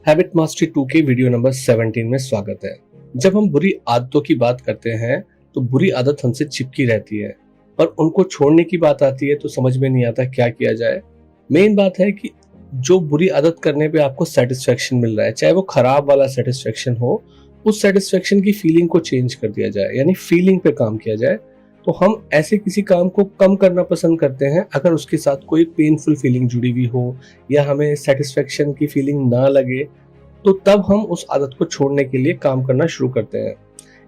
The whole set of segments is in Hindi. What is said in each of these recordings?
हैबिट मास्टरी 2 के वीडियो नंबर 17 में स्वागत है। जब हम बुरी आदतों की बात करते हैं तो बुरी आदत हमसे चिपकी रहती है, पर उनको छोड़ने की बात आती है तो समझ में नहीं आता क्या किया जाए। मेन बात है कि जो बुरी आदत करने पे आपको सेटिस्फेक्शन मिल रहा है, चाहे वो खराब वाला सेटिस्फेक्शन हो, उस सेटिस्फेक्शन की फीलिंग को चेंज कर दिया जाए, यानी फीलिंग पे काम किया जाए। तो हम ऐसे किसी काम को कम करना पसंद करते हैं अगर उसके साथ कोई पेनफुल फीलिंग जुड़ी हुई हो या हमें सेटिस्फेक्शन की फीलिंग ना लगे, तो तब हम उस आदत को छोड़ने के लिए काम करना शुरू करते हैं।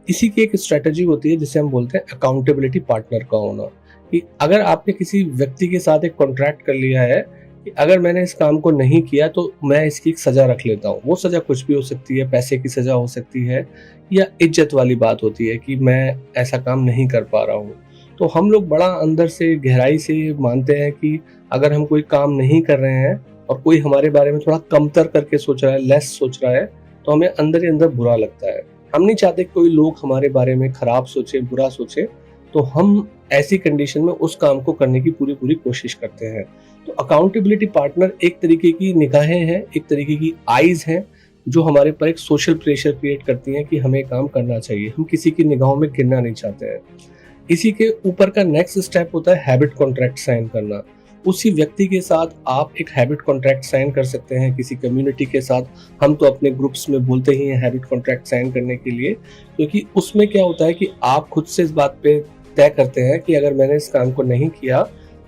इसी की एक स्ट्रेटजी होती है जिसे हम बोलते हैं अकाउंटेबिलिटी पार्टनर का होना। कि अगर आपने किसी व्यक्ति के साथ एक कॉन्ट्रैक्ट कर लिया है कि अगर मैंने इस काम को नहीं किया तो मैं इसकी एक सजा रख लेता हूँ। वो सजा कुछ भी हो सकती है, पैसे की सजा हो सकती है या इज्जत वाली बात होती है कि मैं ऐसा काम नहीं कर पा रहा हूँ। तो हम लोग बड़ा अंदर से गहराई से मानते हैं कि अगर हम कोई काम नहीं कर रहे हैं और कोई हमारे बारे में थोड़ा कमतर करके सोच रहा है, लेस सोच रहा है, तो हमें अंदर ही अंदर बुरा लगता है। हम नहीं चाहते कोई लोग हमारे बारे में खराब सोचे, बुरा सोचे, तो हम ऐसी कंडीशन में उस काम को करने की पूरी कोशिश करते हैं। तो अकाउंटेबिलिटी पार्टनर एक तरीके की निगाहें हैं, एक तरीके की आईज हैं, जो हमारे पर एक सोशल प्रेशर क्रिएट करती हैं कि हमें काम करना चाहिए। हम किसी की निगाहों में गिरना नहीं चाहते हैं। इसी के ऊपर का नेक्स्ट स्टेप होता है हैबिट कॉन्ट्रैक्ट साइन करना। उसी व्यक्ति के साथ आप एक हैबिट कॉन्ट्रैक्ट साइन कर सकते हैं, किसी कम्युनिटी के साथ। हम तो अपने ग्रुप्स में बोलते ही हैं हैबिट कॉन्ट्रैक्ट साइन करने के लिए, क्योंकि उसमें क्या होता है कि आप खुद से इस बात पे तय करते हैं कि अगर मैंने इस काम को नहीं किया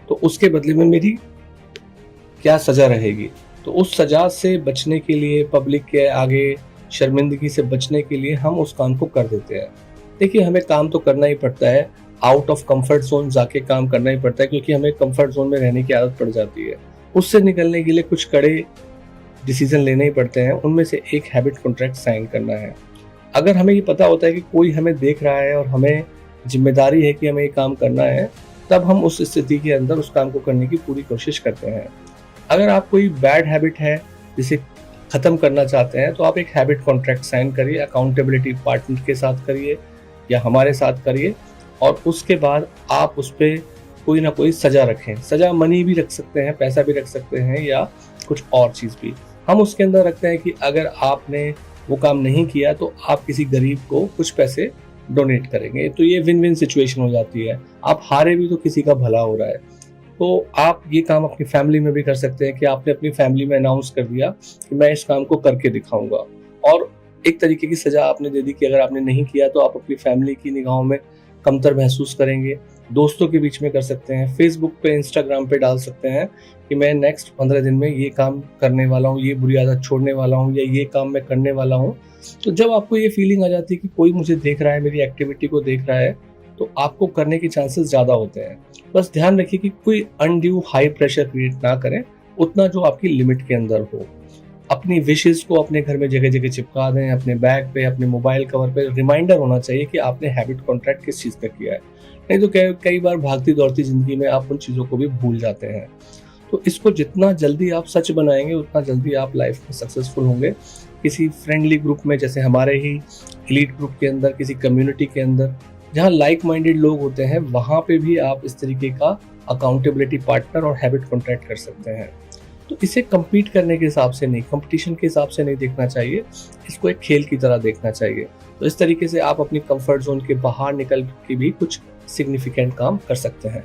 तो उसके बदले में मेरी क्या सजा रहेगी। तो उस सजा से बचने के लिए, पब्लिक के आगे शर्मिंदगी से बचने के लिए हम उस काम को कर देते हैं। देखिए, हमें काम तो करना ही पड़ता है, आउट ऑफ कंफर्ट जोन जाके काम करना ही पड़ता है, क्योंकि हमें कंफर्ट जोन में रहने की आदत पड़ जाती है। उससे निकलने के लिए कुछ कड़े डिसीजन लेने ही पड़ते हैं। उनमें से एक हैबिट कॉन्ट्रैक्ट साइन करना है। अगर हमें ये पता होता है कि कोई हमें देख रहा है और हमें जिम्मेदारी है कि हमें ये काम करना है, तब हम उस स्थिति के अंदर उस काम को करने की पूरी कोशिश करते हैं। अगर आप कोई बैड हैबिट है जिसे खत्म करना चाहते हैं, तो आप एक हैबिट कॉन्ट्रैक्ट साइन करिए, अकाउंटेबिलिटी पार्टनर के साथ करिए या हमारे साथ करिए, और उसके बाद आप उस पर कोई ना कोई सजा रखें। सजा मनी भी रख सकते हैं, पैसा भी रख सकते हैं, या कुछ और चीज़ भी। हम उसके अंदर रखते हैं कि अगर आपने वो काम नहीं किया तो आप किसी गरीब को कुछ पैसे डोनेट करेंगे। तो ये विन विन सिचुएशन हो जाती है। आप हारे भी तो किसी का भला हो रहा है। तो आप ये काम अपनी फैमिली में भी कर सकते हैं कि आपने अपनी फैमिली में अनाउंस कर दिया कि मैं इस काम को करके दिखाऊंगा, और एक तरीके की सजा आपने दे दी कि अगर आपने नहीं किया तो आप अपनी फैमिली की निगाहों में कमतर महसूस करेंगे। दोस्तों के बीच में कर सकते हैं, फेसबुक पे, इंस्टाग्राम पे डाल सकते हैं कि मैं नेक्स्ट 15 दिन में ये काम करने वाला हूँ, ये बुरी आदत छोड़ने वाला हूँ, या ये काम मैं करने वाला हूँ। तो जब आपको ये फीलिंग आ जाती है कि कोई मुझे देख रहा है, मेरी एक्टिविटी को देख रहा है, तो आपको करने के चांसेस ज़्यादा होते हैं। बस ध्यान रखिए कि कोई अनड्यू हाई प्रेशर क्रिएट ना करें, उतना जो आपकी लिमिट के अंदर हो। अपनी विशेस को अपने घर में जगह जगह चिपका दें, अपने बैग पे, अपने मोबाइल कवर पे रिमाइंडर होना चाहिए कि आपने हैबिट कॉन्ट्रैक्ट किस चीज़ का किया है। नहीं तो कई बार भागती दौड़ती जिंदगी में आप उन चीज़ों को भी भूल जाते हैं। तो इसको जितना जल्दी आप सच बनाएंगे, उतना जल्दी आप लाइफ में सक्सेसफुल होंगे। किसी फ्रेंडली ग्रुप में, जैसे हमारे ही एलीट ग्रुप के अंदर, किसी कम्युनिटी के अंदर जहाँ लाइक माइंडेड लोग होते हैं, वहाँ पे भी आप इस तरीके का अकाउंटेबिलिटी पार्टनर और हैबिट कॉन्ट्रैक्ट कर सकते हैं। तो इसे compete करने के हिसाब से नहीं, कंपटीशन के हिसाब से नहीं देखना चाहिए, इसको एक खेल की तरह देखना चाहिए। तो इस तरीके से आप अपनी कंफर्ट जोन के बाहर निकल के भी कुछ सिग्निफिकेंट काम कर सकते हैं।